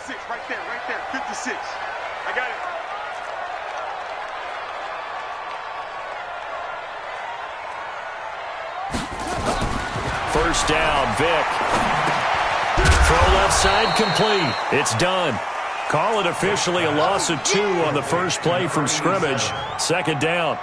56, right there, 56. I got it. First down, Vic. Throw left side complete. It's done. Call it officially a loss of 2 on the first play from scrimmage. Second down.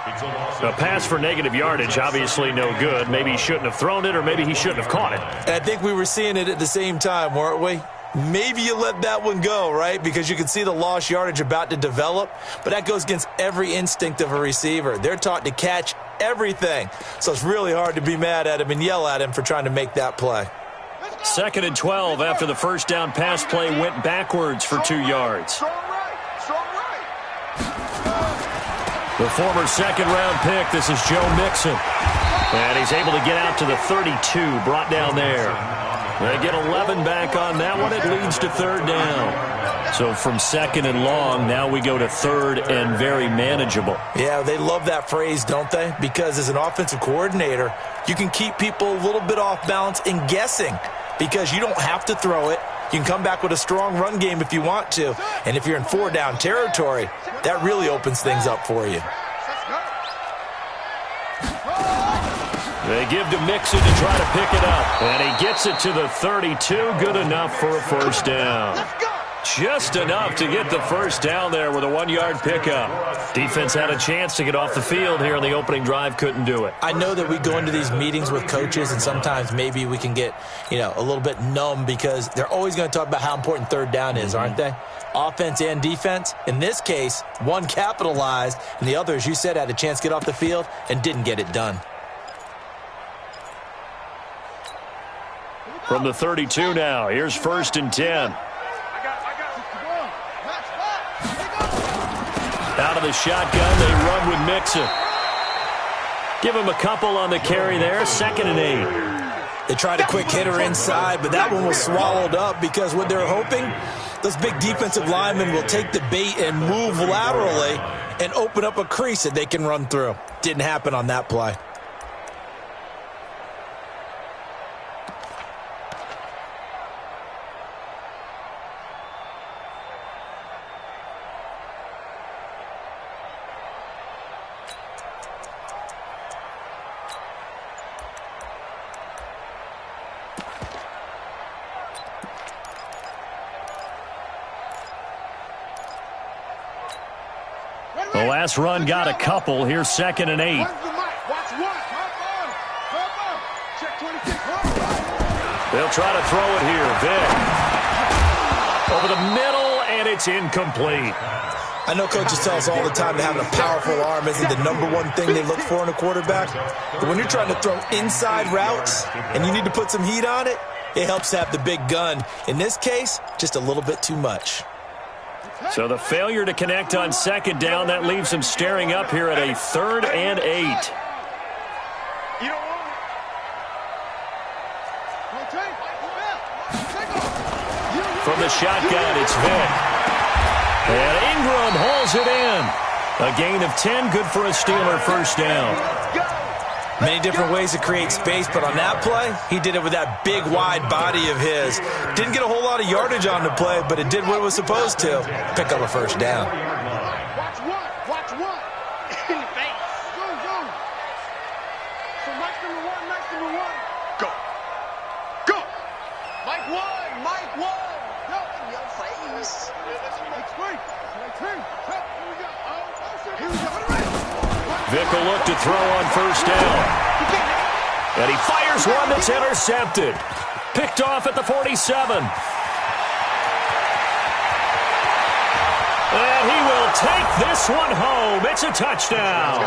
A pass for negative yardage, obviously no good. Maybe he shouldn't have thrown it, or maybe he shouldn't have caught it. And I think we were seeing it at the same time, weren't we? Maybe you let that one go, right? Because you can see the lost yardage about to develop. But that goes against every instinct of a receiver. They're taught to catch everything. So it's really hard to be mad at him and yell at him for trying to make that play. Second and 12 after the first down pass play went backwards for 2 yards. The former second-round pick, this is Joe Mixon. And he's able to get out to the 32, brought down there. They get 11 back on that one. It leads to third down. So from second and long, now we go to third and very manageable. Yeah, they love that phrase, don't they? Because as an offensive coordinator, you can keep people a little bit off balance and guessing because you don't have to throw it. You can come back with a strong run game if you want to. And if you're in 4-down territory, that really opens things up for you. They give to Mixon to try to pick it up. And he gets it to the 32. Good enough for a first down. Just enough to get the first down there with a 1-yard pickup. Defense had a chance to get off the field here on the opening drive, couldn't do it. I know that we go into these meetings with coaches, and sometimes maybe we can get, a little bit numb because they're always going to talk about how important third down is, aren't they? Offense and defense. In this case, one capitalized, and the other, as you said, had a chance to get off the field and didn't get it done. From the 32 now, here's first and 10. Out of the shotgun, they run with Mixon. Give him a couple on the carry there, second and 8. They tried a quick hitter inside, but that one was swallowed up because what they're hoping, those big defensive linemen will take the bait and move laterally and open up a crease that they can run through. Didn't happen on that play. The last run got a couple. Here's second and 8. They'll try to throw it here. Vic. Over the middle, and it's incomplete. I know coaches tell us all the time that having a powerful arm isn't the #1 thing they look for in a quarterback. But when you're trying to throw inside routes and you need to put some heat on it, it helps to have the big gun. In this case, just a little bit too much. So the failure to connect on second down, that leaves him staring up here at a third and 8. From the shotgun, it's Vic. And Ingram hauls it in. A gain of 10, good for a Steeler first down. Many different ways to create space, but on that play, he did it with that big, wide body of his. Didn't get a whole lot of yardage on the play, but it did what it was supposed to. Pick up a first down. Watch one. In the face. Go. So Mike number one. Go. Mike one. Go in your face. Here we go. Vic will look to throw on first down. And he fires one that's intercepted. Picked off at the 47. And he will take this one home. It's a touchdown.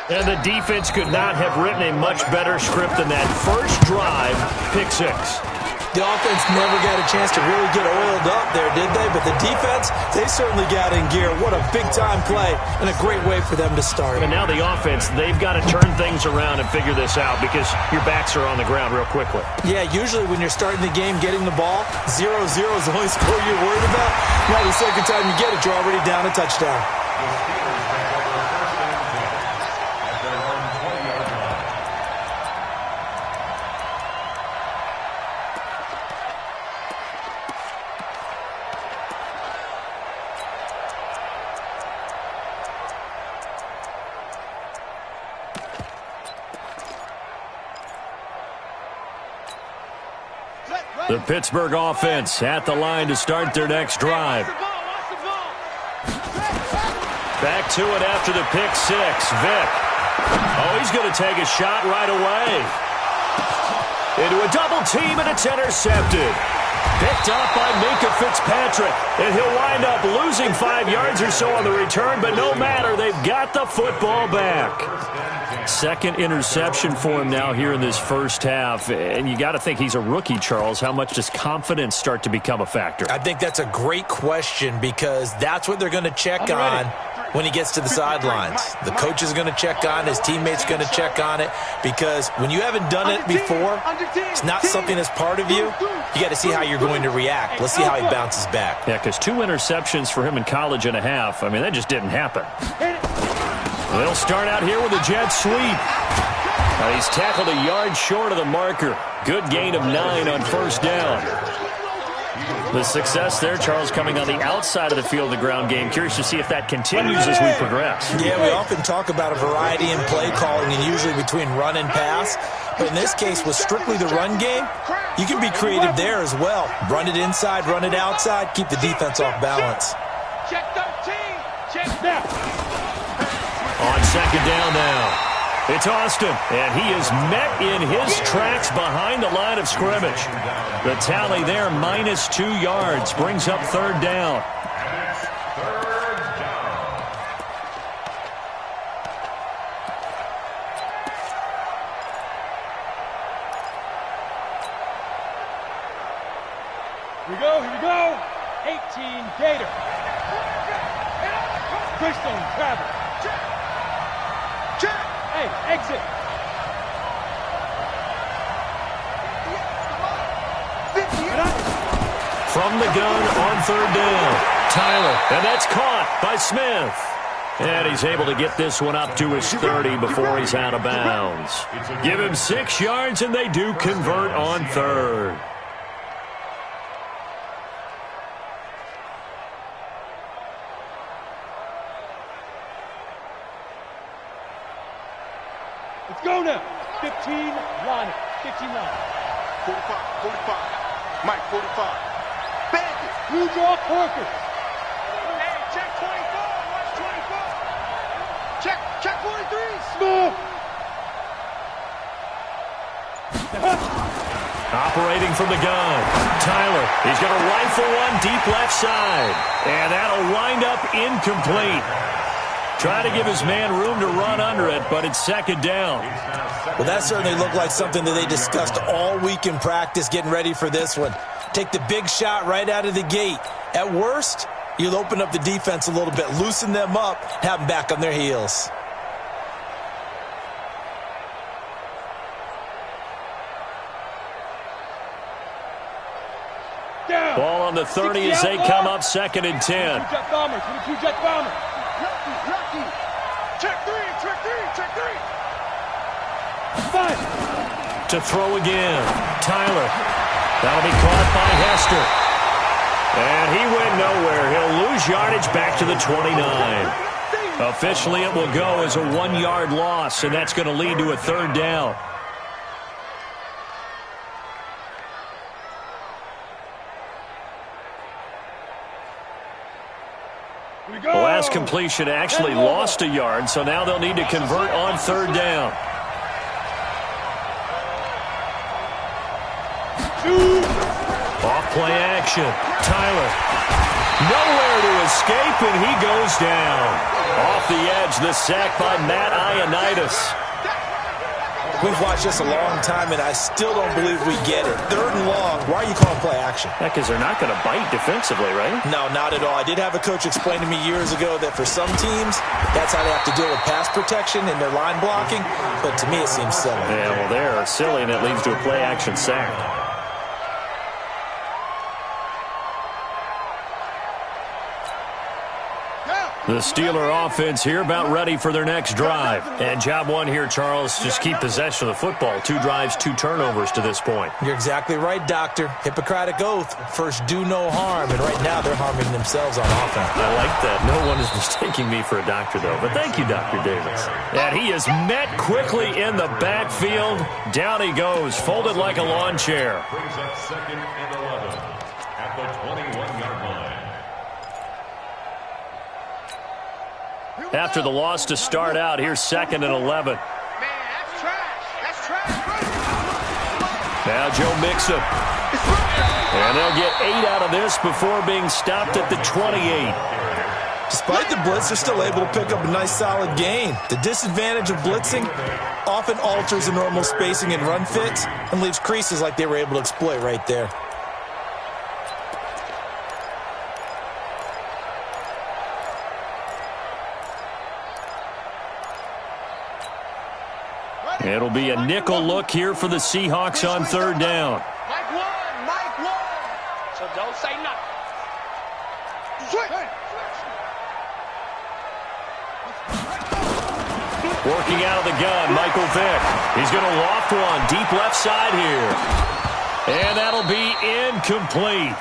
And the defense could not have written a much better script than that first drive, pick 6. The offense never got a chance to really get oiled up there, did they? But the defense, they certainly got in gear. What a big-time play and a great way for them to start. And now the offense, they've got to turn things around and figure this out because your backs are on the ground real quickly. Yeah, usually when you're starting the game getting the ball, 0-0 is the only score you're worried about. Now the second time you get it, you're already down a touchdown. The Pittsburgh offense at the line to start their next drive. Back to it after the pick six. Vick. Oh, he's going to take a shot right away. Into a double team, and it's intercepted. Picked up by Minka Fitzpatrick, and he'll wind up losing 5 yards or so on the return, but no matter, they've got the football back. Second interception for him now here in this first half, and you got to think he's a rookie, Charles. How much does confidence start to become a factor? I think that's a great question because that's what they're going to check on when he gets to the sidelines. The coach is going to check on, his teammates going to check on it, because when you haven't done it before, it's not something that's part of you. You got to see how you're going to react. Let's see how he bounces back. Yeah, because 2 interceptions for him in college and a half, I mean, that just didn't happen. They'll start out here with a jet sweep. He's tackled a yard short of the marker. Good gain of 9 on first down. The success there, Charles, coming on the outside of the field, the ground game. Curious to see if that continues as we progress. Yeah, we often talk about a variety in play calling and usually between run and pass. But in this case, with strictly the run game, you can be creative there as well. Run it inside, run it outside, keep the defense off balance. Check 13. Check that. On second down now. It's Austin, and he is met in his tracks behind the line of scrimmage. The tally there, -2 yards, brings up third down. Here we go. 18 Gator. Christian Travis. Check. Hey, exit. From the gun on third down, Tyler, and that's caught by Smith. And he's able to get this one up to his 30 before he's out of bounds. Give him 6 yards, and they do convert on third. Let's go now. 15 line it. 15 line it. 45. Mike, 45. Bandit. Blue draw Parker. Hey, check 24. Watch 24. Check 43. Smith. Operating from the gun, Tyler. He's going to rifle one deep left side. And that'll wind up incomplete. Trying to give his man room to run under it, but it's second down. Well, that certainly looked like something that they discussed all week in practice getting ready for this one. Take the big shot right out of the gate. At worst, you'll open up the defense a little bit, loosen them up, have them back on their heels. Down. Ball on the 30 as they come up second and 10. Jet bombers. Two jet bombers. Lucky. Check three. 5. To throw again, Tyler. That'll be caught by Hester. And he went nowhere. He'll lose yardage back to the 29. Officially, it will go as a 1-yard loss, and that's going to lead to a third down. The last completion actually lost a yard, so now they'll need to convert on third down. Off play action. Tyler. Nowhere to escape, and he goes down. Off the edge, the sack by Matt Ioannidis. We've watched this a long time, and I still don't believe we get it. Third and long. Why are you calling play action? Because they're not going to bite defensively, right? No, not at all. I did have a coach explain to me years ago that for some teams, that's how they have to deal with pass protection and their line blocking. But to me, it seems silly. Yeah, well, they're silly, and it leads to a play action sack. The Steeler offense here about ready for their next drive. And job one here, Charles, just keep possession of the football. 2 drives, 2 turnovers to this point. You're exactly right, Doctor. Hippocratic oath. First, do no harm. And right now, they're harming themselves on offense. I like that. No one is mistaking me for a doctor, though. But thank you, Dr. Davis. And he is met quickly in the backfield. Down he goes, folded like a lawn chair. Brings up 2nd and 11 at the 21-yard line. After the loss to start out, here's 2nd and 11. Man, that's trash. That's trash. Now Joe Mixon. And they'll get 8 out of this before being stopped at the 28. Despite the blitz, they're still able to pick up a nice solid gain. The disadvantage of blitzing often alters the normal spacing and run fits and leaves creases like they were able to exploit right there. It'll be a nickel look here for the Seahawks on 3rd down. Mike one. So don't say nothing. Working out of the gun, Michael Vick. He's going to loft one deep left side here. And that'll be incomplete.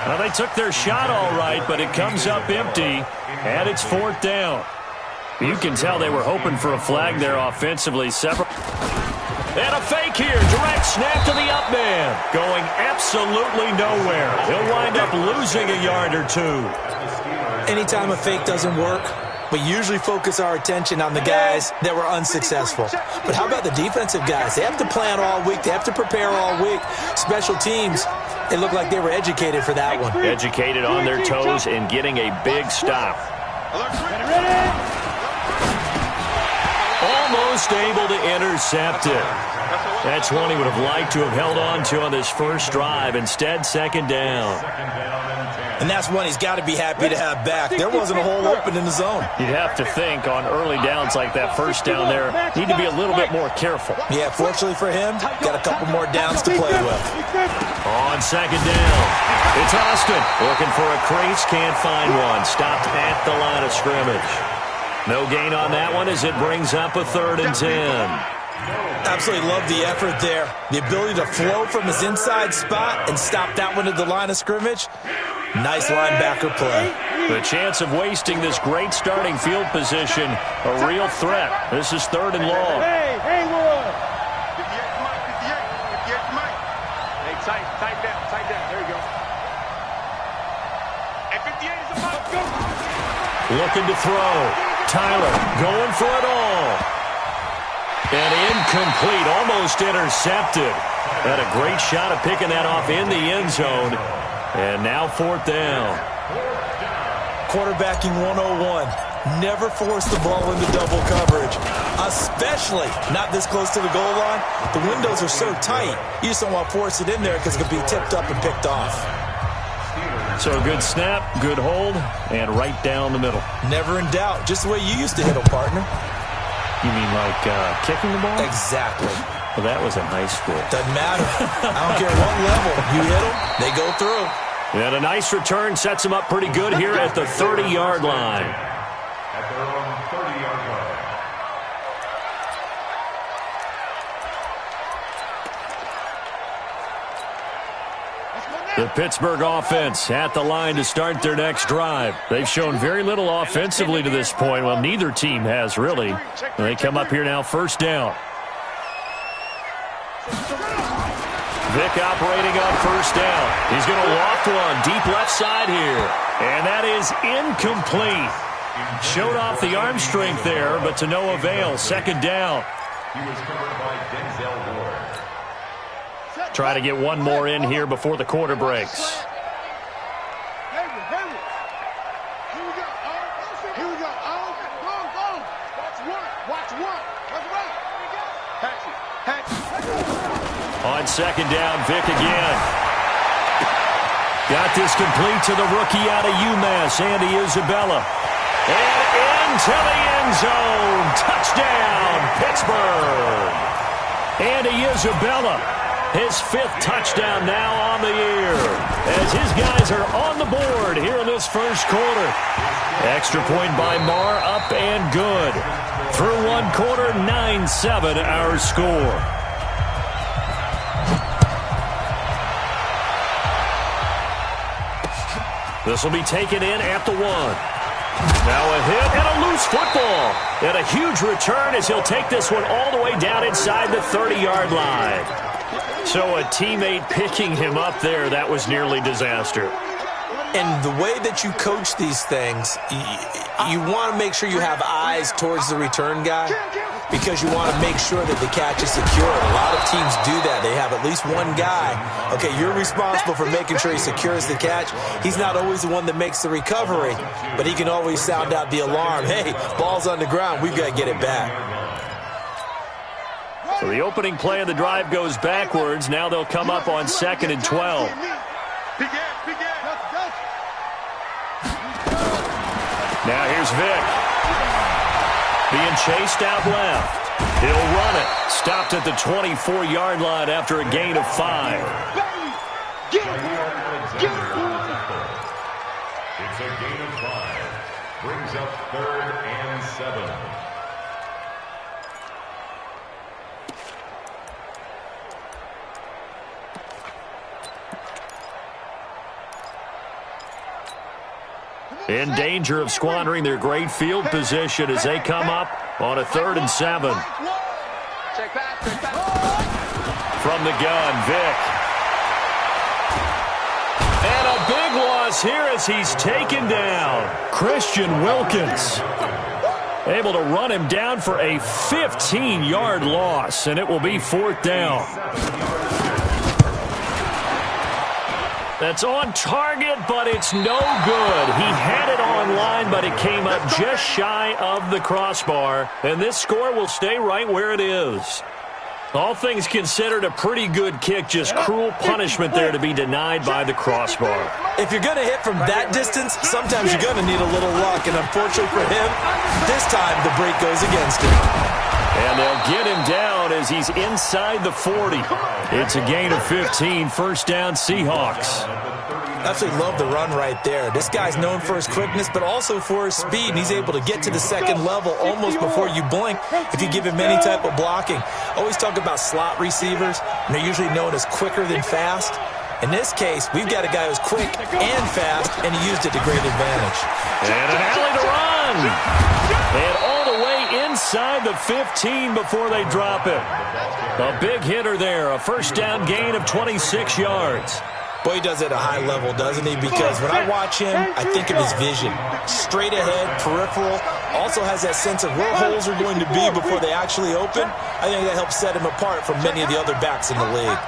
Now, they took their shot all right, but it comes up empty, and it's 4th down. You can tell they were hoping for a flag there offensively. And a fake here. Direct snap to the up man. Going absolutely nowhere. He'll wind up losing a yard or 2. Anytime a fake doesn't work, we usually focus our attention on the guys that were unsuccessful. But how about the defensive guys? They have to plan all week. They have to prepare all week. Special teams, it looked like they were educated for that one. Educated on their toes and getting a big stop. Almost able to intercept it. That's one he would have liked to have held on to on this first drive. Instead, 2nd down. And that's one he's got to be happy to have back. There wasn't a hole open in the zone. You'd have to think on early downs like that first down there, need to be a little bit more careful. Yeah, fortunately for him, got a couple more downs to play with. On 2nd down, it's Austin. Looking for a crease, can't find one. Stopped at the line of scrimmage. No gain on that one as it brings up a 3rd and 10. Absolutely love the effort there. The ability to flow from his inside spot and stop that one at the line of scrimmage. Nice linebacker play. The chance of wasting this great starting field position, a real threat. This is 3rd and long. Hey, Wood. 58 Mike. Hey, tight down. There you go. And 58 is a Mike. Go. Looking to throw. Tyler going for it all. And incomplete, almost intercepted. Had a great shot of picking that off in the end zone. And now 4th down. Quarterbacking 101. Never force the ball into double coverage, especially not this close to the goal line. The windows are so tight, you just don't want to force it in there because it could be tipped up and picked off. So a good snap, good hold, and right down the middle. Never in doubt. Just the way you used to hit them, partner. You mean like kicking the ball? Exactly. Well, that was in high school. Doesn't matter. I don't care what level. You hit them, they go through. And a nice return sets him up pretty good here at the 30-yard line. At their own 30-yard line. The Pittsburgh offense at the line to start their next drive. They've shown very little offensively to this point. Well, neither team has, really. And they come up here now, 1st down. Vick operating on 1st down. He's going to loft one deep left side here. And that is incomplete. Showed off the arm strength there, but to no avail. 2nd down. He was covered by Denzel Ward. Try to get one more in here before the quarter breaks. Here we go. Go. Watch one. Patch it. On 2nd down, Vick again. Got this complete to the rookie out of UMass, Andy Isabella. And into the end zone. Touchdown, Pittsburgh. Andy Isabella, his 5th touchdown now on the year. as his guys are on the board here in this first quarter. Extra point by Marr, up and good. Through one quarter, 9-7 our score. This will be taken in at the 1. Now a hit and a loose football. And a huge return as he'll take this one all the way down inside the 30-yard line. So a teammate picking him up there, that was nearly disaster. And the way that you coach these things, you want to make sure you have eyes towards the return guy because you want to make sure that the catch is secure. A lot of teams do that. They have at least one guy. Okay, you're responsible for making sure he secures the catch. He's not always the one that makes the recovery, but he can always sound out the alarm. Hey, ball's on the ground. We've got to get it back. So the opening play of the drive goes backwards. Now they'll come up on 2nd and 12. Now here's Vic. Being chased out left. He'll run it. Stopped at the 24-yard line after a gain of 5. It's a gain of 5. Brings up 3rd and 7. In danger of squandering their great field position as they come up on a 3rd and 7. From the gun, Vic. And a big loss here as he's taken down. Christian Wilkins able to run him down for a 15-yard loss, and it will be 4th down. That's on target, but it's no good. He had it on line, but it came up just shy of the crossbar. And this score will stay right where it is. All things considered, a pretty good kick. Just cruel punishment there to be denied by the crossbar. If you're going to hit from that distance, sometimes you're going to need a little luck. And unfortunately for him, this time the break goes against him. And they'll get him down as he's inside the 40. It's a gain of 15, 1st down Seahawks. Absolutely love the run right there. This guy's known for his quickness, but also for his speed, and he's able to get to the 2nd level almost before you blink if you give him any type of blocking. Always talk about slot receivers, and they're usually known as quicker than fast. In this case, we've got a guy who's quick and fast, and he used it to great advantage. And an alley to run. And all the way inside the 15 before they drop it. A big hitter there, a 1st down gain of 26 yards. Boy, he does it at a high level, doesn't he? Because when I watch him, I think of his vision. Straight ahead, peripheral. Also has that sense of where holes are going to be before they actually open. I think that helps set him apart from many of the other backs in the league.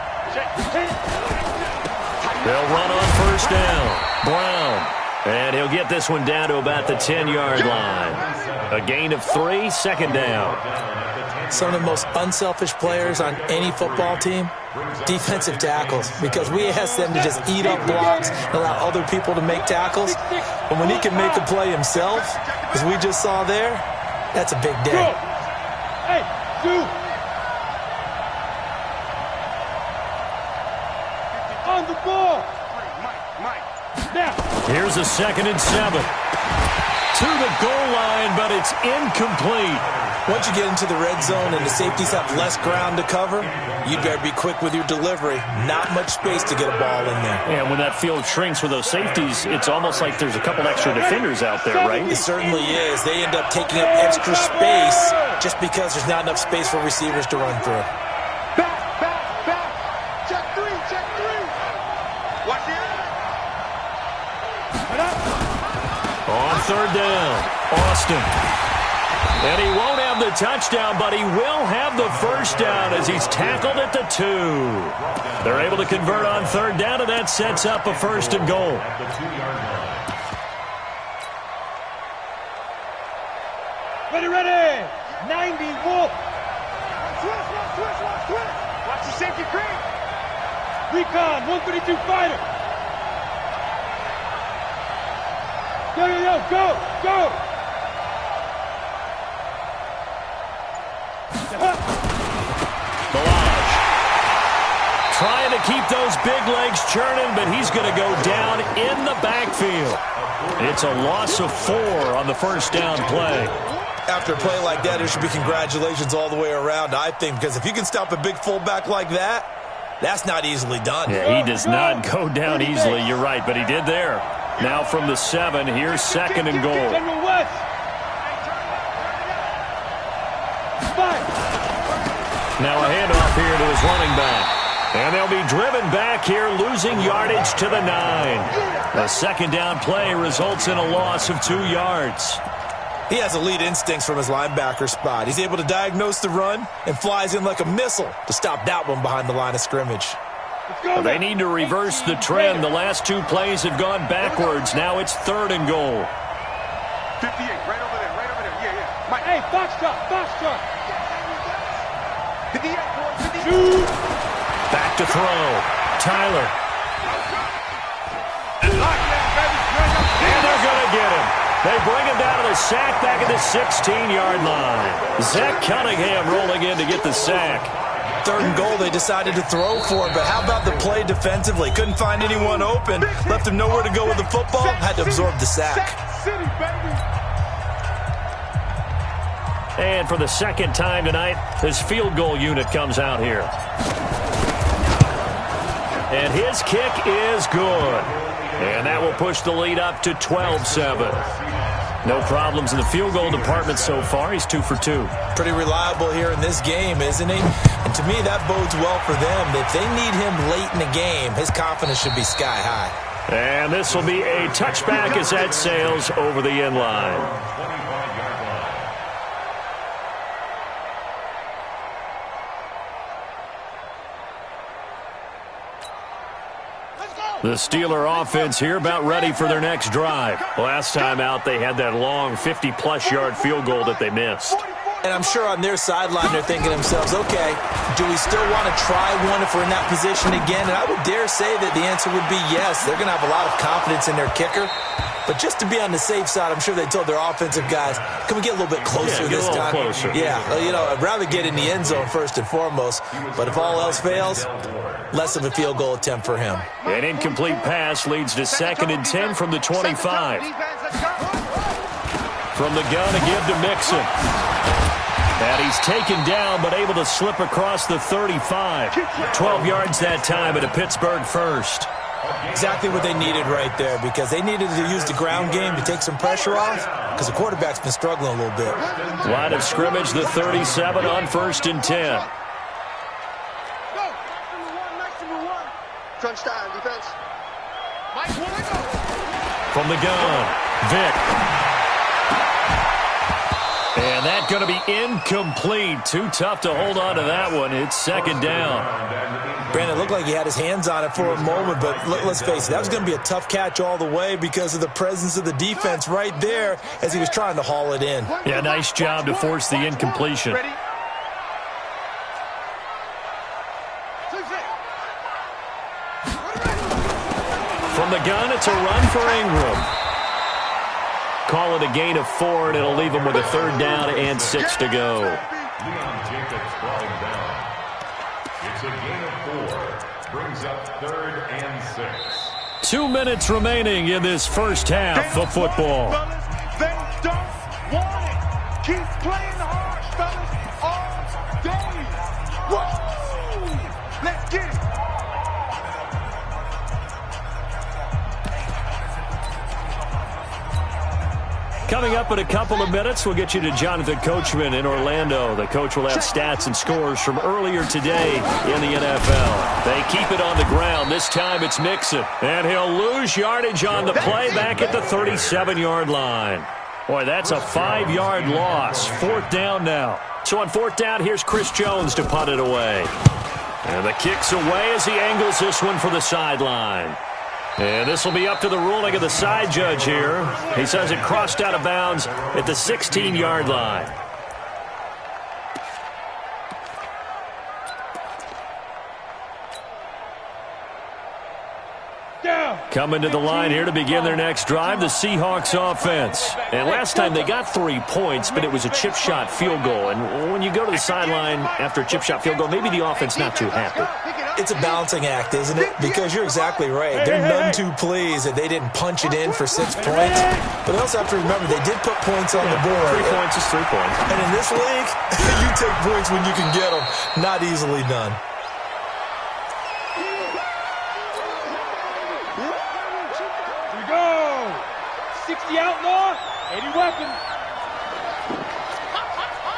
They'll run on 1st down. Brown. And he'll get this one down to about the 10-yard line. A gain of 3, 2nd down. Some of the most unselfish players on any football team, defensive tackles, because we ask them to just eat up blocks and allow other people to make tackles. But when he can make a play himself, as we just saw there, that's a big day. Hey, dude. On the ball. Now. Here's a 2nd and 7. To the goal line, but it's incomplete. Once you get into the red zone and the safeties have less ground to cover, you'd better be quick with your delivery. Not much space to get a ball in there. And when that field shrinks with those safeties, it's almost like there's a couple extra defenders out there, right? It certainly is. They end up taking up extra space just because there's not enough space for receivers to run through. Back. Check 3. Watch it. On 3rd down, Austin. And he won't have the touchdown, but he will have the 1st down as he's tackled at the 2. They're able to convert on 3rd down, and that sets up a 1st and goal. Ready. 90 Wolf. Twist. Watch the safety creep. Recon, 132 fighter. Go. Balaj trying to keep those big legs churning, but he's going to go down in the backfield. It's a loss of 4 on the first down play. After a play like that, there should be congratulations all the way around, I think, because if you can stop a big fullback like that, that's not easily done. Yeah, he does not go down easily, you're right, but he did there. Now from the 7, here's 2nd and goal. Now a handoff here to his running back. And they'll be driven back here, losing yardage to the 9. The second down play results in a loss of 2 yards. He has elite instincts from his linebacker spot. He's able to diagnose the run and flies in like a missile to stop that one behind the line of scrimmage. They need to reverse the trend. The last 2 plays have gone backwards. Now it's 3rd and goal. 58, right over there, right over there. Yeah, yeah. Mike, hey, box shot, box shot. 58, boy, 58. Back to throw. Tyler. And they're going to get him. They bring him down to the sack back at the 16-yard line. Zach Cunningham rolling in to get the sack. 3rd and goal, they decided to throw for it, but how about the play defensively? Couldn't find anyone open, left him nowhere to go with the football, had to absorb the sack. And for the second time tonight, his field goal unit comes out here. And his kick is good. And that will push the lead up to 12-7. No problems in the field goal department so far. He's 2 for 2. Pretty reliable here in this game, isn't he? And to me, that bodes well for them. If they need him late in the game, his confidence should be sky high. And this will be a touchback as that sails over the end line. The Steeler offense here about ready for their next drive. Last time out, they had that long 50-plus yard field goal that they missed. And I'm sure on their sideline they're thinking to themselves, okay, do we still want to try one if we're in that position again? And I would dare say that the answer would be yes. They're going to have a lot of confidence in their kicker. But just to be on the safe side, I'm sure they told their offensive guys, can we get a little bit closer this time? Closer. Yeah, you know, I'd rather get in the end zone first and foremost. But if all else fails, less of a field goal attempt for him. An incomplete pass leads to 2nd and 10 from the 25. From the gun to give to Mixon. And he's taken down but able to slip across the 35. 12 yards that time at a Pittsburgh first. Exactly what they needed right there, because they needed to use the ground game to take some pressure off, because the quarterback's been struggling a little bit. Line of scrimmage, the 37 on 1st and 10. Crunch time, defense. From the gun, Vic. And that's going to be incomplete. Too tough to hold on to that one. It's 2nd down. Brandon, it looked like he had his hands on it for a moment, but let's face it, that was going to be a tough catch all the way because of the presence of the defense right there as he was trying to haul it in. Yeah, nice job to force the incompletion. From the gun, it's a run for Ingram. Call it a gain of 4, and it'll leave him with a 3rd down and 6 to go. It's a gain of 4. Brings up 3rd and 6. 2 minutes remaining in this first half of football. They don't want it. Keep playing hard, fellas, all day. Whoa! Let's get it. Coming up in a couple of minutes, we'll get you to Jonathan Coachman in Orlando. The coach will have stats and scores from earlier today in the NFL. They keep it on the ground. This time it's Mixon. And he'll lose yardage on the play back at the 37-yard line. Boy, that's a 5-yard loss. 4th down now. So on 4th down, here's Chris Jones to punt it away. And the kick's away as he angles this one for the sideline. And this will be up to the ruling of the side judge here. He says it crossed out of bounds at the 16-yard line. Coming to the line here to begin their next drive, the Seahawks offense. And last time they got 3 points, but it was a chip shot field goal. And when you go to the sideline after a chip shot field goal, maybe the offense not too happy. It's a balancing act, isn't it? Because you're exactly right. They're none too pleased that they didn't punch it in for 6 points. But they also have to remember they did put points on the board. 3 points is 3 points. And in this league, you take points when you can get them. Not easily done. Here we go. 60 outlaw, 80 weapon.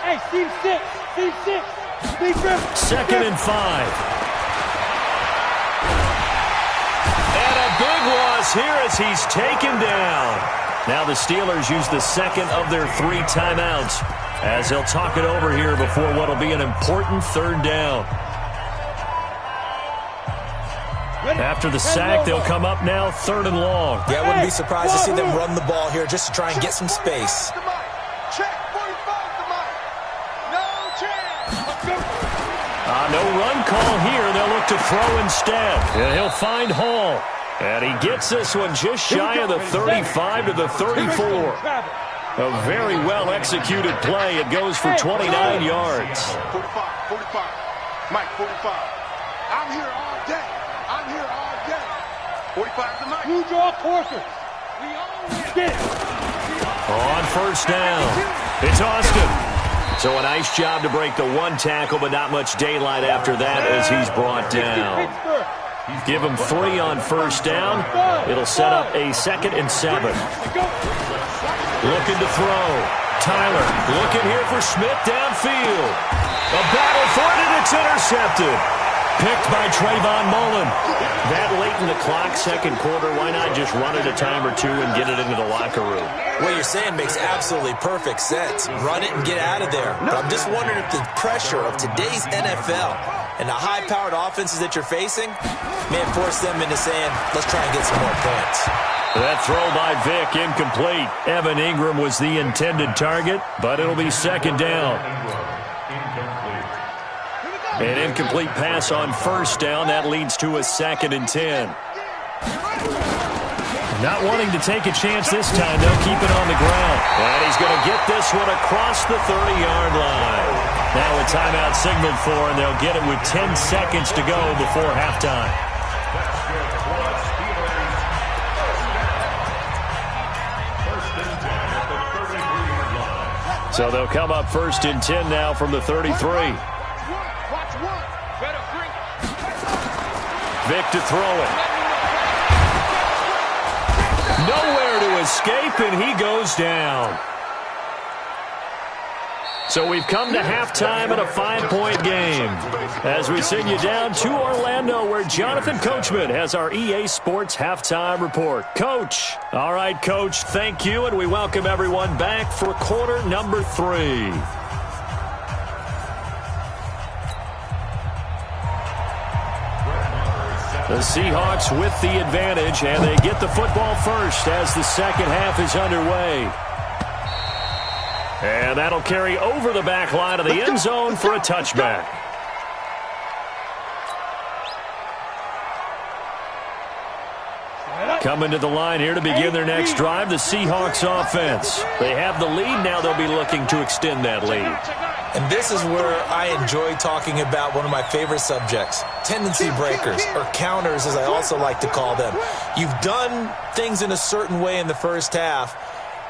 Hey, team 6. Team 6. Second and 5. And a big loss here as he's taken down. Now the Steelers use the second of their 3 timeouts as they'll talk it over here before what will be an important 3rd down. After the sack, they'll come up now 3rd and long. Yeah, I wouldn't be surprised to see them run the ball here just to try and get some space. No run call here. They'll look to throw instead. And he'll find Hall. And he gets this one just shy of the 35 to the 34. A very well-executed play. It goes for 29 yards. 45. Mike, 45. I'm here all day. 45 to Mike. Blue draw Corker. Get it. On 1st down, it's Austin. So a nice job to break the 1 tackle, but not much daylight after that as he's brought down. Give him 3 on 1st down. It'll set up a 2nd and 7. Looking to throw. Tyler looking here for Smith downfield. A battle for it, and it's intercepted. Picked by Trayvon Mullen. That late in the clock, 2nd quarter, why not just run it a time or 2 and get it into the locker room? What you're saying makes absolutely perfect sense. Run it and get out of there. But I'm just wondering if the pressure of today's NFL and the high-powered offenses that you're facing may have forced them into saying, let's try and get some more points. That throw by Vick, incomplete. Evan Ingram was the intended target, but it'll be 2nd down. An incomplete pass on 1st down. That leads to a 2nd and 10. Not wanting to take a chance this time. They'll keep it on the ground. And he's going to get this one across the 30-yard line. Now a timeout signaled for, and they'll get it with 10 seconds to go before halftime. So they'll come up 1st and 10 now from the 33. Vick to throw it. Nowhere to escape, and he goes down. So we've come to halftime in a 5-point game. As we send you down to Orlando, where Jonathan Coachman has our EA Sports Halftime Report. Coach. All right, Coach, thank you, and we welcome everyone back for quarter number 3. The Seahawks with the advantage, and they get the football first as the 2nd half is underway. And that'll carry over the back line of the end zone for a touchback. Coming to the line here to begin their next drive, the Seahawks offense. They have the lead. Now they'll be looking to extend that lead. And this is where I enjoy talking about one of my favorite subjects, tendency breakers, or counters as I also like to call them. You've done things in a certain way in the 1st half,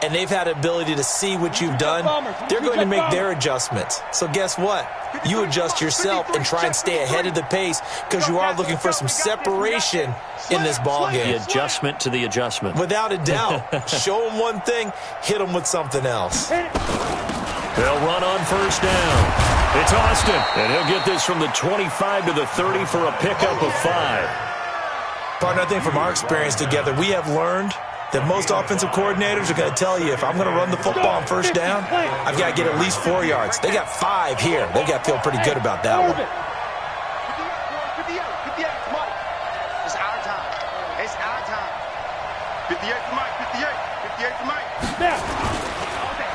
and they've had ability to see what you've done. They're going to make their adjustments. So guess what? You adjust yourself and try and stay ahead of the pace because you are looking for some separation in this ball game. The adjustment to the adjustment. Without a doubt. Show them one thing, hit them with something else. They'll run on 1st down. It's Austin, and he'll get this from the 25 to the 30 for a pickup of 5. Partner, I think from our experience together, we have learned that most offensive coordinators are going to tell you, if I'm going to run the football on 1st down, I've got to get at least 4 yards. They got 5 here. They've got to feel pretty good about that one. It's our time. It's our time. 58 to Mike. 58 to Mike.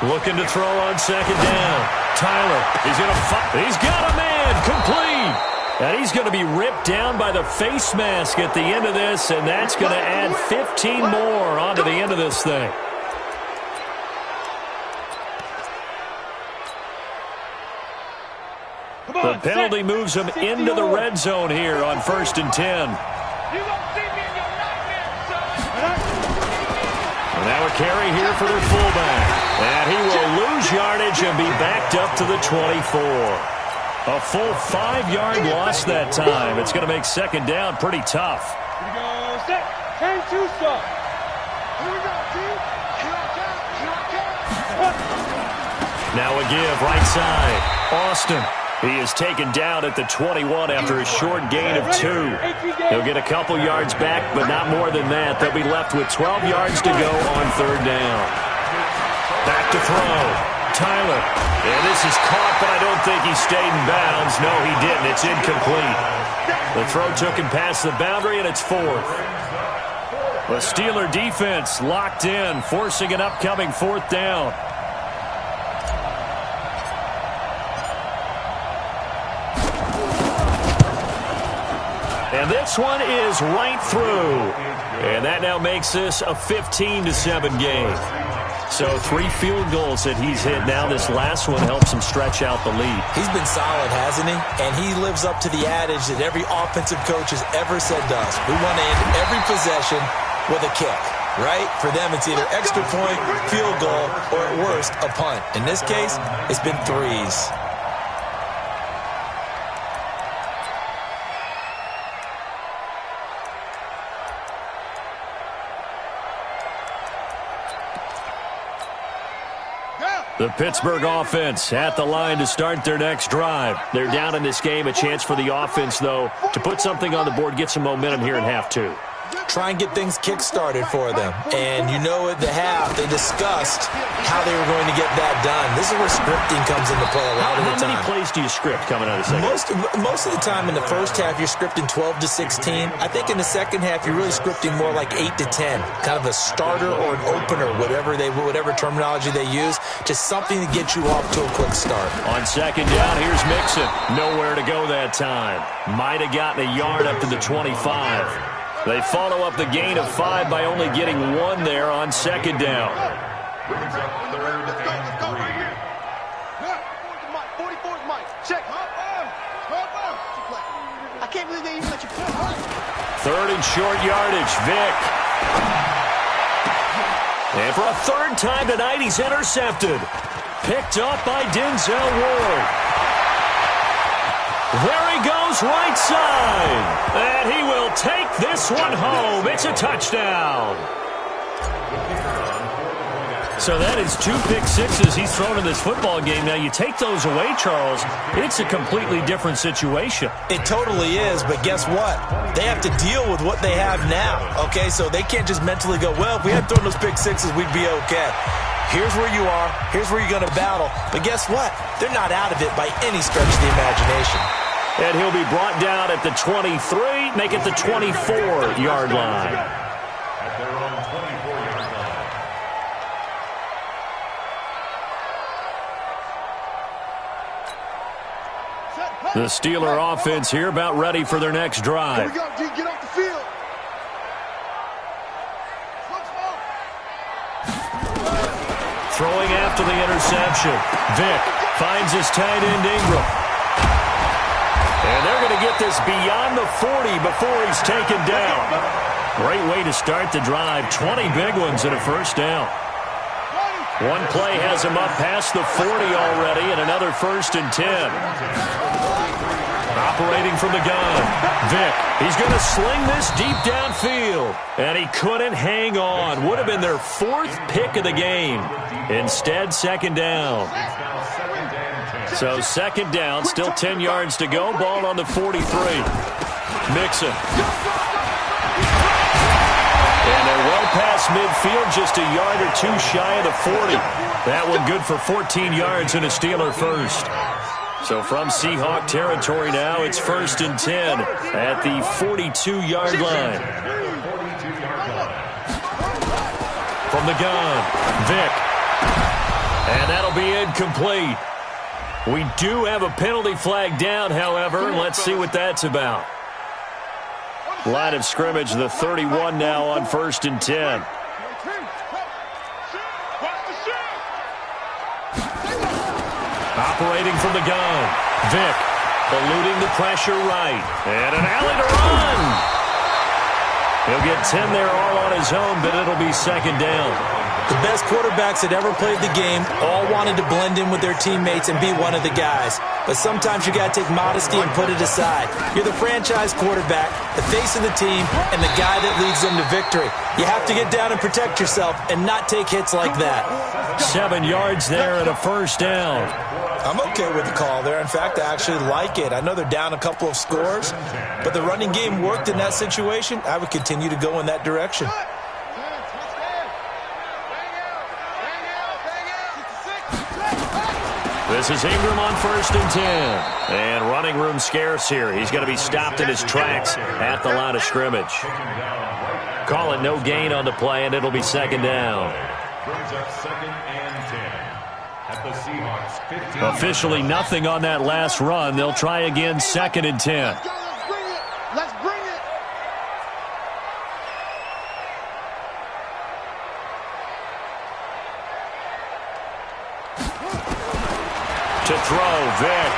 Looking to throw on 2nd down. Tyler, he's going to fight. He's got a man, complete. And he's going to be ripped down by the face mask at the end of this, and that's going to add 15 more onto the end of this thing. The penalty moves them into the red zone here on 1st and 10. Now a carry here for their fullback. And he will lose yardage and be backed up to the 24. A full 5-yard loss that time. It's going to make 2nd down pretty tough. Here we go. Set. 10-2 stop. Here we go, team. Now a give right side. Austin. He is taken down at the 21 after a short gain of 2. He'll get a couple yards back, but not more than that. They'll be left with 12 yards to go on 3rd down. Back to throw. Tyler. And this is caught, but I don't think he stayed in bounds. No, he didn't. It's incomplete. The throw took him past the boundary, and it's 4th. The Steeler defense locked in, forcing an upcoming 4th down. And this one is right through. And that now makes this a 15-7 game. So 3 field goals that he's hit now. This last one helps him stretch out the lead. He's been solid, hasn't he? And he lives up to the adage that every offensive coach has ever said to us. We want to end every possession with a kick, right? For them, it's either extra point, field goal, or at worst, a punt. In this case, it's been 3s. The Pittsburgh offense at the line to start their next drive. They're down in this game. A chance for the offense, though, to put something on the board, get some momentum here in half 2. Try and get things kick-started for them. And you know at the half, they discussed how they were going to get that done. This is where scripting comes into play a lot of the time. How many plays do you script coming out of the second? Most of the time in the first half, you're scripting 12 to 16. I think in the second half, you're really scripting more like 8 to 10. Kind of a starter or an opener, whatever terminology they use. Just something to get you off to a quick start. On 2nd down, here's Mixon. Nowhere to go that time. Might have gotten a yard up to the 25. They follow up the gain of 5 by only getting 1 there on 2nd down. Brings up 3rd and 3. 44's Mike. Check. I can't believe they even let you play. 3rd and short yardage. Vick. And for a 3rd time tonight, he's intercepted. Picked up by Denzel Ward. There he goes right side. And he will take this one home. It's a touchdown. So that is 2 pick sixes he's thrown in this football game. Now, you take those away, Charles, it's a completely different situation. It totally is, but guess what? They have to deal with what they have now, okay? So they can't just mentally go, well, if we had thrown those pick sixes, we'd be okay. Here's where you are. Here's where you're going to battle. But guess what? They're not out of it by any stretch of the imagination. And he'll be brought down at the 23, make it the 24-yard line. At their own 24-yard line. The Steeler offense here about ready for their next drive. Here we go, D. Get off the field. Throwing after the interception. Vick finds his tight end Ingram. And they're going to get this beyond the 40 before he's taken down. Great way to start the drive. 20 big ones and a 1st down. One play has him up past the 40 already, and another 1st and 10. Operating from the gun. Vick, he's going to sling this deep downfield. And he couldn't hang on. Would have been their 4th pick of the game. Instead, 2nd down. So 2nd down, still 10 yards to go. Ball on the 43. Mixon. And they're well past midfield, just a yard or 2 shy of the 40. That one good for 14 yards and a Steeler first. So from Seahawk territory now, it's 1st and 10 at the 42-yard line. From the gun, Vick. And that'll be incomplete. We do have a penalty flag down, however. Let's see what that's about. Line of scrimmage, the 31 now on 1st and 10. Operating from the gun, Vick. eluding the pressure right. And an alley to run. He'll get 10 there all on his own, but it'll be second down. The best quarterbacks that ever played the game all wanted to blend in with their teammates and be one of the guys. But sometimes you got to take modesty and put it aside. You're the franchise quarterback, the face of the team, and the guy that leads them to victory. You have to get down and protect yourself and not take hits like that. 7 yards there and a first down. I'm okay with the call there. In fact, I actually like it. I know they're down a couple of scores, but the running game worked in that situation. I would continue to go in that direction. This is Ingram on 1st and 10. And running room scarce here. He's going to be stopped in his tracks at the line of scrimmage. Call it no gain on the play, and it'll be second down. Brings up 2nd and 10 at the Seahawks 15. Officially nothing on that last run. They'll try again 2nd and 10. Let's bring it. To throw, Vic.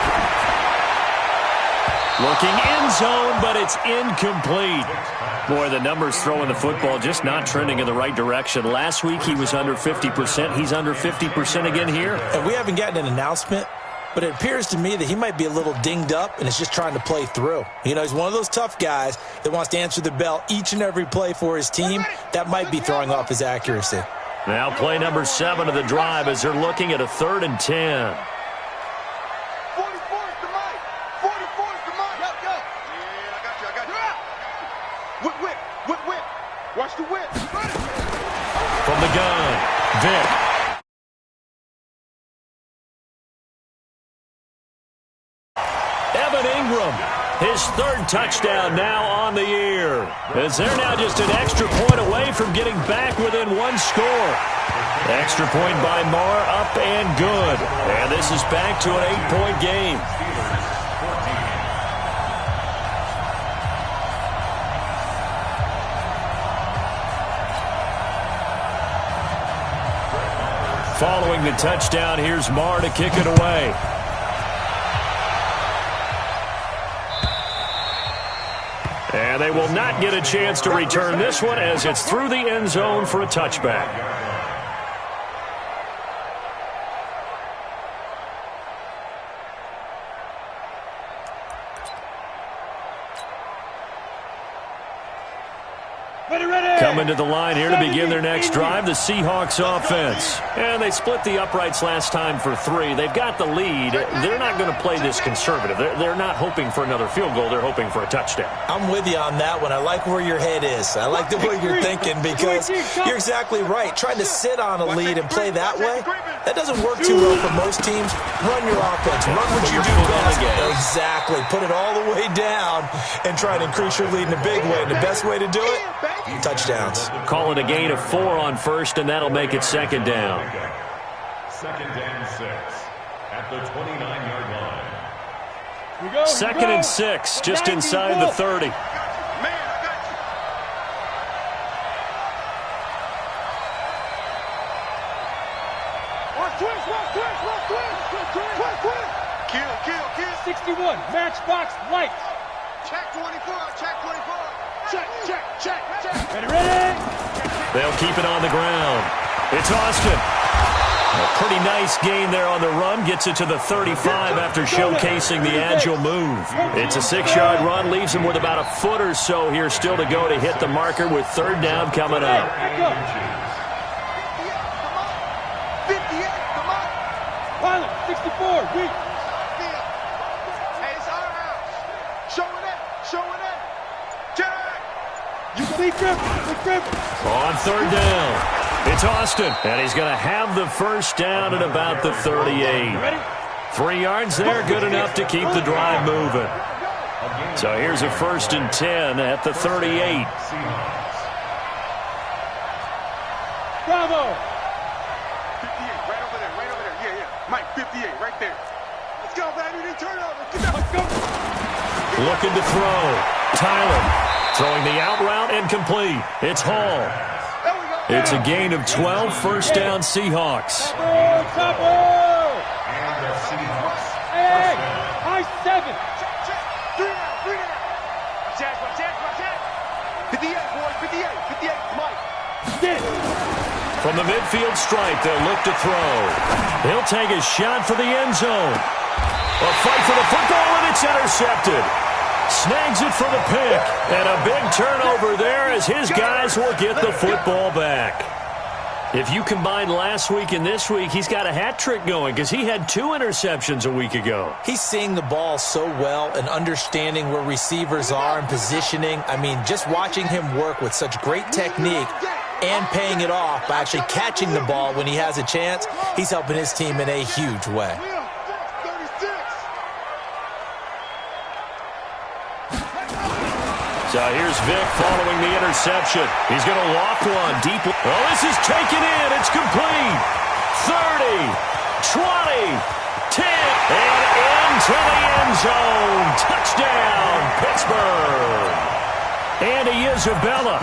Looking end zone, but it's incomplete. Boy, the numbers throwing the football just not trending in the right direction. Last week he was under 50%. He's under 50% again here. And we haven't gotten an announcement, but it appears to me that he might be a little dinged up and is just trying to play through. You know, he's one of those tough guys that wants to answer the bell each and every play for his team. That might be throwing off his accuracy. Now play number 7 of the drive as they're looking at a 3rd and 10. Watch the whip. From the gun, Vic. Evan Ingram, his 3rd touchdown now on the year. As they're now just an extra point away from getting back within 1 score. Extra point by Marr, up and good. And this is back to an 8-point game. Following the touchdown, here's Marr to kick it away. And they will not get a chance to return this one as it's through the end zone for a touchback. Coming to the line here to begin their next drive, the Seahawks offense. And they split the uprights last time for 3. They've got the lead. They're not going to play this conservative. They're not hoping for another field goal. They're hoping for a touchdown. I'm with you on that one. I like where your head is. I like the way you're thinking because you're exactly right. Trying to sit on a lead and play that way, that doesn't work too well for most teams. Run your offense. Run what you do best. Exactly. Put it all the way down and try to increase your lead in a big way. And the best way to do it, touchdowns. Call it a gain of 4 on 1st, and that'll make it 2nd down. 2nd and 6 at the 29-yard line. 2nd and 6, just inside the 30. Kill. 61, matchbox lights. Check 24, check 24. Check. Ready. They'll keep it on the ground. It's Austin. A pretty nice gain there on the run. Gets it to the 35 after showcasing the agile move. It's a 6-yard run. Leaves him with about a foot or so here still to go to hit the marker with 3rd down coming up. 58, come on. Pilot, 64, weak. Hey, it's our house. Showing it. Jack. You can lead grip. On 3rd down. It's Austin, and he's going to have the first down at about the 38. 3 yards there, good enough to keep the drive moving. So here's a 1st and 10 at the 38. Bravo. 58, right over there. Yeah. Mike, 58, right there. Let's go, baby. Turnover. Let's go. Looking to throw. Tyler throwing the out route and complete. It's Hall. It's a gain of 12, 1st down Seahawks. Hey, high 7. From the midfield stripe, they'll look to throw. He'll take a shot for the end zone. A fight for the football, and it's intercepted. Snags it for the pick. And a big turnover there as his guys will get the football back. If you combine last week and this week, he's got a hat trick going because he had 2 interceptions a week ago. He's seeing the ball so well and understanding where receivers are and positioning. I mean, just watching him work with such great technique and paying it off by actually catching the ball when he has a chance, he's helping his team in a huge way. So here's Vic following the interception. He's going to loft one deep. Oh, this is taken in. It's complete. 30, 20, 10, and into the end zone. Touchdown, Pittsburgh. Andy Isabella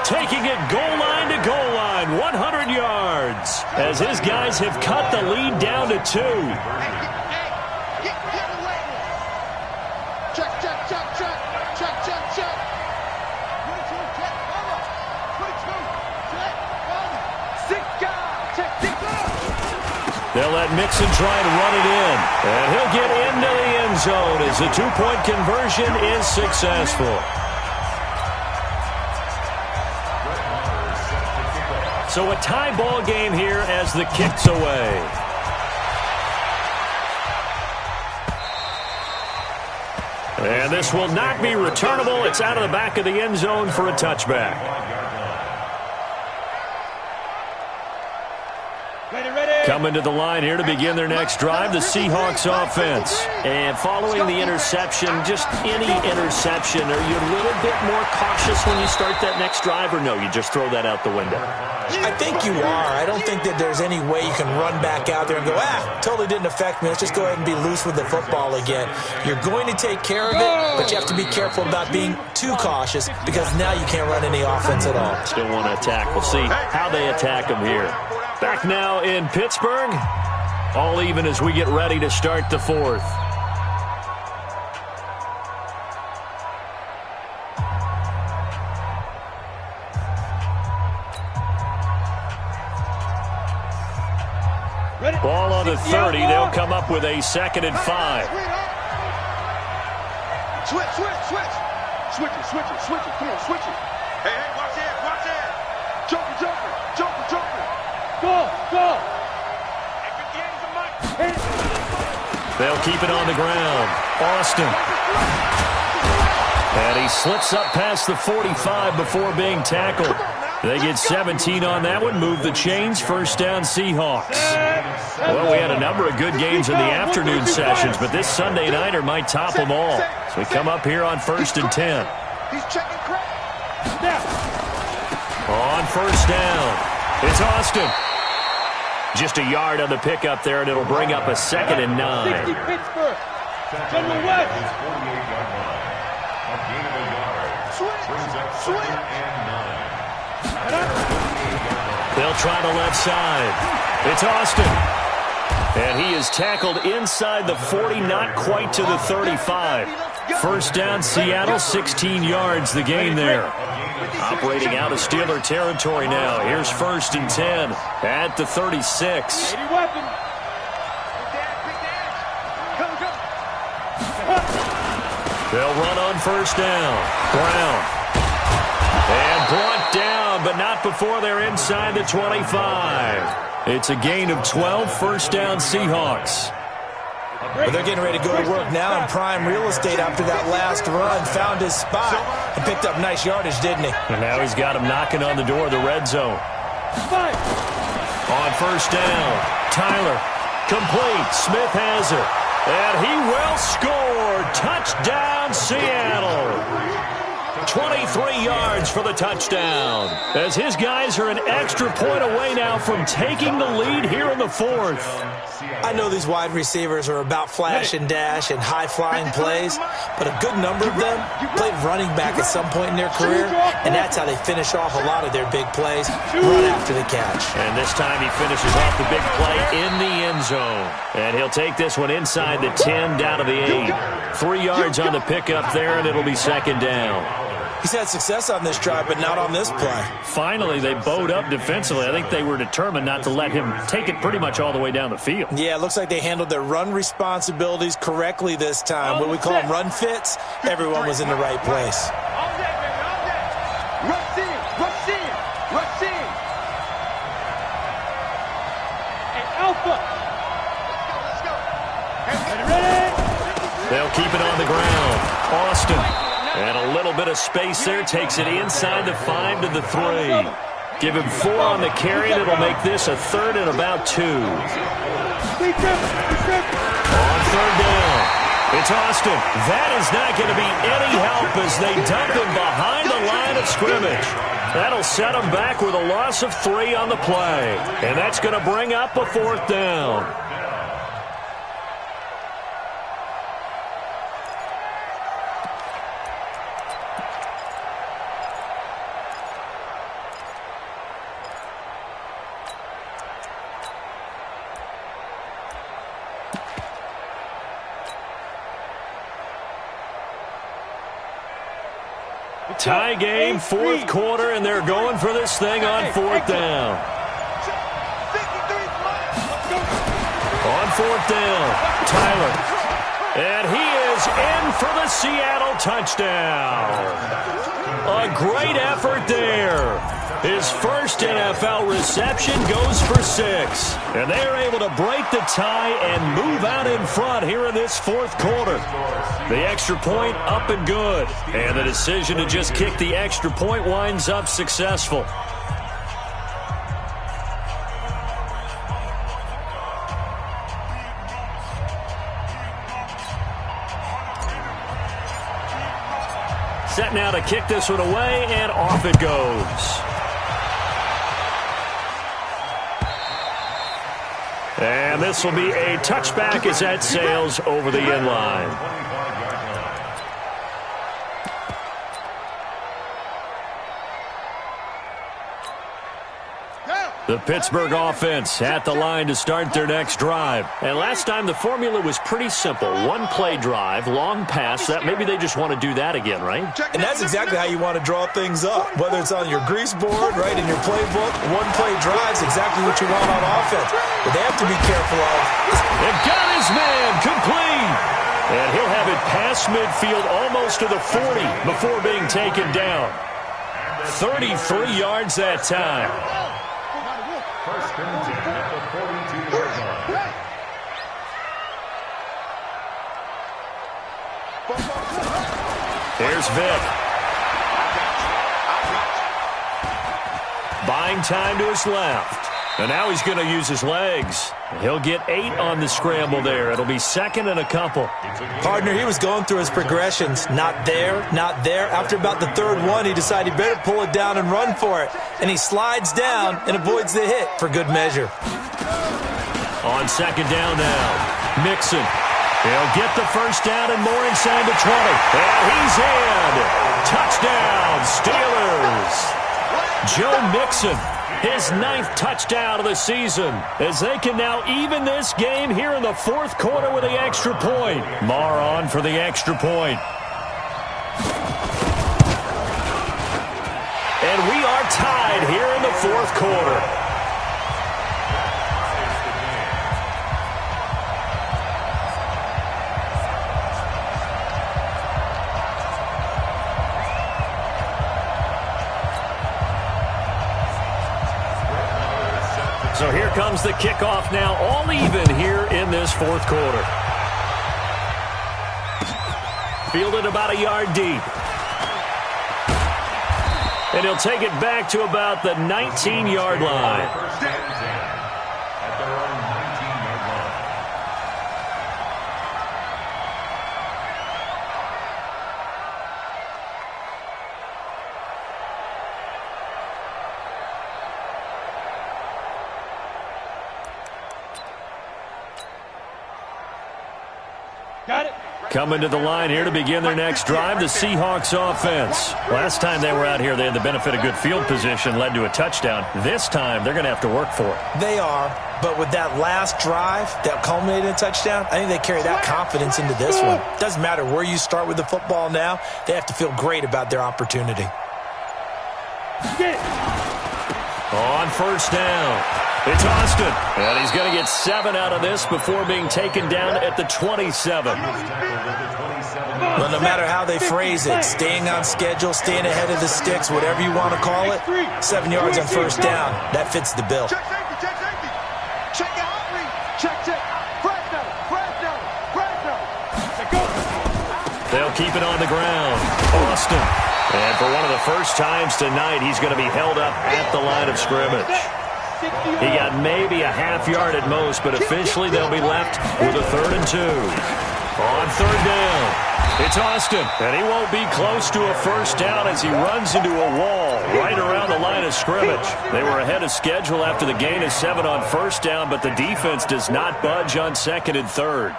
taking it goal line to goal line, 100 yards, as his guys have cut the lead down to 2. They'll let Mixon try and run it in. And he'll get into the end zone as the 2-point conversion is successful. So a tie ball game here as the kick's away. And this will not be returnable. It's out of the back of the end zone for a touchback. Coming to the line here to begin their next drive, the Seahawks offense. And following the interception, just any interception, are you a little bit more cautious when you start that next drive, or no, you just throw that out the window? I think you are. I don't think that there's any way you can run back out there and go, totally didn't affect me. Let's just go ahead and be loose with the football again. You're going to take care of it, but you have to be careful about being too cautious because now you can't run any offense at all. Still want to attack. We'll see how they attack them here. Back now in Pittsburgh, all even as we get ready to start the 4th. Ball on the 30. They'll come up with a 2nd and 5. Switch it. Come on, switch it. Hey, watch that. Joker. Go. They'll keep it on the ground. Austin. And he slips up past the 45 before being tackled. They get 17 on that one. Move the chains. First down, Seahawks. Well, we had a number of good games in the afternoon sessions, but this Sunday nighter might top them all. So we come up here on 1st and 10. On first down, it's Austin. Just a yard on the pickup there, and it'll bring up a 2nd and 9. 60 Pittsburgh. General West. They'll try the left side. It's Austin. And he is tackled inside the 40, not quite to the 35. First down, Seattle, 16 yards the gain there. Operating out of Steeler territory now. Here's 1st and 10 at the 36. They'll run on first down. Brown. And brought down, but not before they're inside the 25. It's a gain of 12, first down Seahawks. Well, they're getting ready to go to work now in prime real estate after that last run. Found his spot and picked up nice yardage, didn't he? And now he's got him knocking on the door of the red zone. On first down, Tyler. Complete. Smith has it. And he will score. Touchdown, Seattle. 23 yards for the touchdown. As his guys are an extra point away now from taking the lead here in the 4th. I know these wide receivers are about flash and dash and high-flying plays, but a good number of them played running back at some point in their career, and that's how they finish off a lot of their big plays, run after the catch. And this time he finishes off the big play in the end zone. And he'll take this one inside the 10, down to the 8. 3 yards on the pickup there, and it'll be 2nd down. He's had success on this drive, but not on this play. Finally, they bowed up defensively. I think they were determined not to let him take it pretty much all the way down the field. Yeah, it looks like they handled their run responsibilities correctly this time. What we call them run fits, everyone was in the right place. Rush in, rush in, rush in. And Alpha. Let's go. Ready? They'll keep it on the ground. Austin. And a little bit of space there. Takes it inside the 5 to the 3. Give him 4 on the carry, and it'll make this a 3rd and about 2. On 3rd down, it's Austin. That is not going to be any help as they dump him behind the line of scrimmage. That'll set him back with a loss of 3 on the play. And that's going to bring up a 4th down. Tie game, 4th quarter, and they're going for this thing on 4th down. On 4th down, Tyler. And he is in for the Seattle touchdown. A great effort there. His first NFL reception goes for 6. And they are able to break the tie and move out in front here in this 4th quarter. The extra point up and good. And the decision to just kick the extra point winds up successful. Set now to kick this one away, and off it goes. And this will be a touchback as that sails over the end line. The Pittsburgh offense at the line to start their next drive. And last time the formula was pretty simple. 1-play drive, long pass. That maybe they just want to do that again, right? And that's exactly how you want to draw things up. Whether it's on your grease board, right, in your playbook, 1-play drive's exactly what you want on offense. But they have to be careful of. They've got his man complete. And he'll have it past midfield almost to the 40 before being taken down. 33 yards that time. First and 10 at the 42-yard line. Here's Vic. Buying time to his left. And now he's going to use his legs. He'll get 8 on the scramble there. It'll be 2nd and a couple. Partner, he was going through his progressions. Not there, not there. After about the 3rd one, he decided he better pull it down and run for it. And he slides down and avoids the hit for good measure. On 2nd down now, Mixon. He'll get the first down and more inside the 20. And he's in. Touchdown, Steelers. Joe Mixon. His 9th touchdown of the season, as they can now even this game here in the 4th quarter with the extra point. Marr on for the extra point. And we are tied here in the 4th quarter. So here comes the kickoff now, all even here in this 4th quarter. Fielded about a yard deep. And he'll take it back to about the 19-yard line. First and 10 at their own 19-yard line. Got it. Coming to the line here to begin their next drive, the Seahawks offense. Last time they were out here, they had the benefit of good field position, led to a touchdown. This time, they're going to have to work for it. They are, but with that last drive that culminated in a touchdown, I think they carry that confidence into this one. Doesn't matter where you start with the football now, they have to feel great about their opportunity. On first down, it's Austin. And he's going to get 7 out of this before being taken down at the 27. Well, no matter how they phrase it, staying on schedule, staying ahead of the sticks, whatever you want to call it, 7 yards on first down, that fits the bill. Check safety, check safety. Check your outreach. Check. Fresh down. They'll keep it on the ground. Austin. And for one of the first times tonight, he's going to be held up at the line of scrimmage. He got maybe a half yard at most, but officially they'll be left with a 3rd and 2. On third down, it's Austin, and he won't be close to a first down as he runs into a wall right around the line of scrimmage. They were ahead of schedule after the gain of 7 on first down, but the defense does not budge on 2nd and 3rd.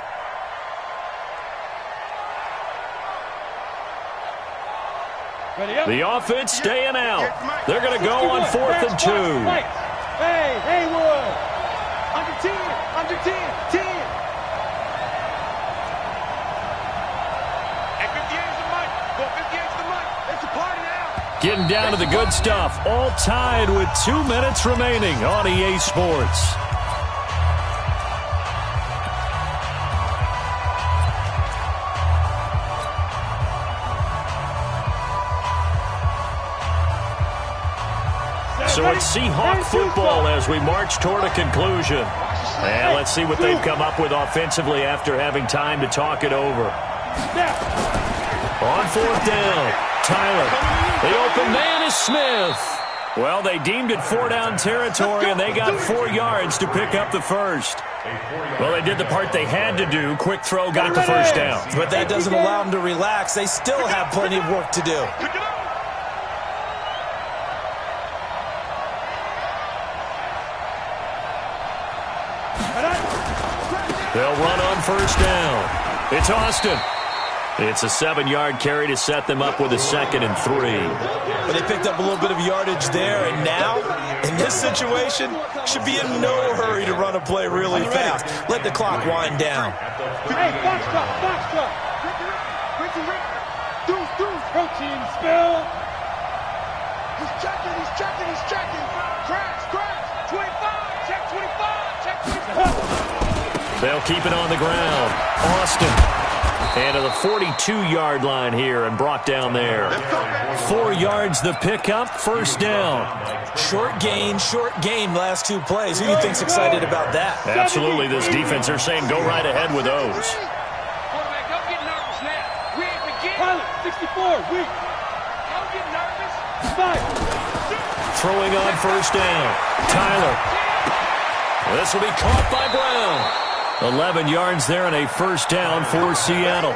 The offense staying out. They're going to go on 4th and 2. Hey, Haywood. Under 10. 10. At 58's the mic. Go 58's the mic. It's a party now. Getting down to the good stuff. All tied with 2 minutes remaining on EA Sports. So it's Seahawk football as we march toward a conclusion. And let's see what they've come up with offensively after having time to talk it over. On 4th down, Tyler. The open man is Smith. Well, they deemed it 4-down territory, and they got 4 yards to pick up the first. Well, they did the part they had to do. Quick throw got the first down. But that doesn't allow them to relax. They still have plenty of work to do. They'll run on first down. It's Austin. It's a 7-yard carry to set them up with a 2nd and 3. But they picked up a little bit of yardage there, and now, in this situation, should be in no hurry to run a play really fast. Let the clock wind down. Hey, box truck. Deuce. Protein spill. He's checking. Crash. 25. Check 25. They'll keep it on the ground. Austin. And to the 42-yard line here and brought down there. 4 yards the pickup, first down. Short gain last 2 plays. Who do you think's excited about that? Absolutely, this defense, they're saying go right ahead with those. Quarterback, don't get nervous now. We ain't beginning. Pilot, 64, weak. Don't get nervous. 5. Throwing on first down. Tyler. This will be caught by Brown. 11 yards there and a first down for Seattle.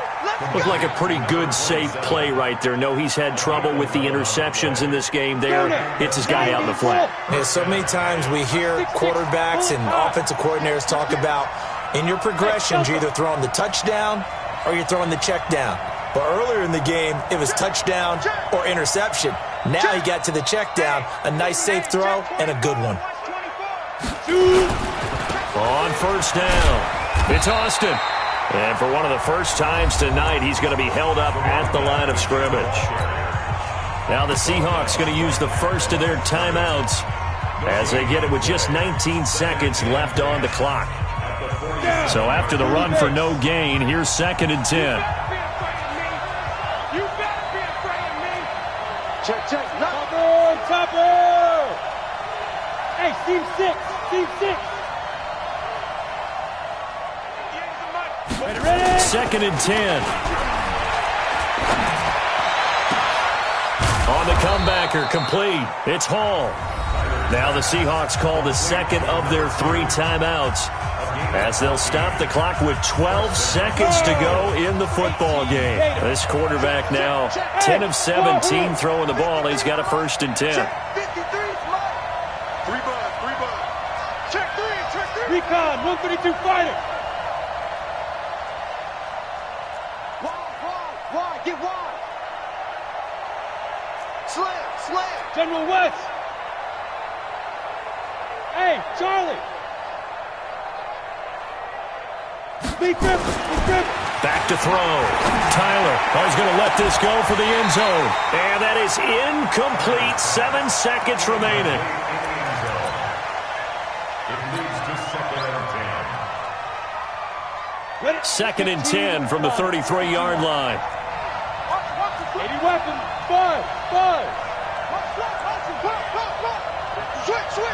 Looked like a pretty good, safe play right there. No, he's had trouble with the interceptions in this game there. Hits his guy out in the flat. Yeah, so many times we hear quarterbacks and offensive coordinators talk about in your progressions, you're either throwing the touchdown or you're throwing the check down. But earlier in the game, it was touchdown or interception. Now he got to the check down, a nice safe throw and a good one. On first down, it's Austin. And for one of the first times tonight, he's going to be held up at the line of scrimmage. Now the Seahawks going to use the first of their timeouts as they get it with just 19 seconds left on the clock. So after the run for no gain, here's 2nd and 10. You better be afraid of me. Check. Topper. Hey, Steve 6. Ready? 2nd and 10. On the comebacker, complete. It's Hall. Now the Seahawks call the second of their 3 timeouts as they'll stop the clock with 12 seconds to go in the football game. This quarterback now 10 of 17 throwing the ball. He's got a 1st and 10. Check 3. Recon, 132 fighter. General West. Hey, Charlie. Speed grip. Back to throw. Tyler, he's going to let this go for the end zone. And that is incomplete. 7 seconds remaining. It leads to 2nd and 10. Ready? 2nd and 10 from the 33-yard line. 80 weapon. 5.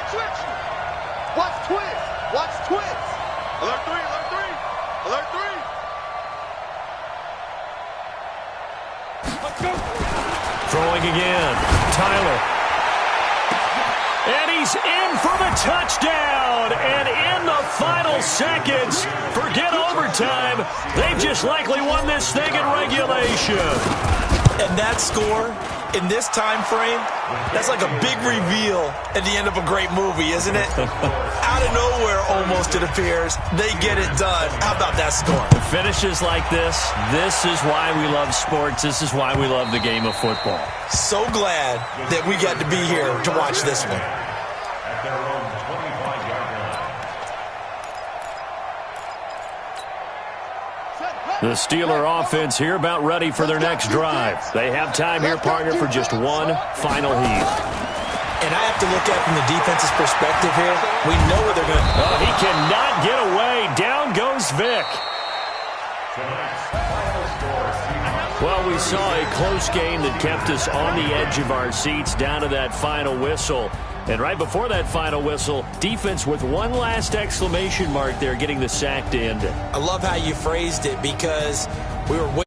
Switch. Watch twist. Alert 3. Let's go. Throwing again. Tyler. And he's in for the touchdown. And in the final seconds, forget overtime. They've just likely won this thing in regulation. And that score, in this time frame, that's like a big reveal at the end of a great movie, isn't it? Out of nowhere, almost, it appears, they get it done. How about that score? Finishes like this is why we love sports. This is why we love the game of football. So glad that we got to be here to watch this one. At their own 25-yard line. The Steeler offense here about ready for their next drive. They have time here, partner, for just one final heave. And I have to look at it from the defense's perspective here. We know where they're going to... Oh, he cannot get away. Down goes Vic. Well, we saw a close game that kept us on the edge of our seats down to that final whistle. And right before that final whistle, defense with one last exclamation mark there, getting the sack to end it. I love how you phrased it, because we were waiting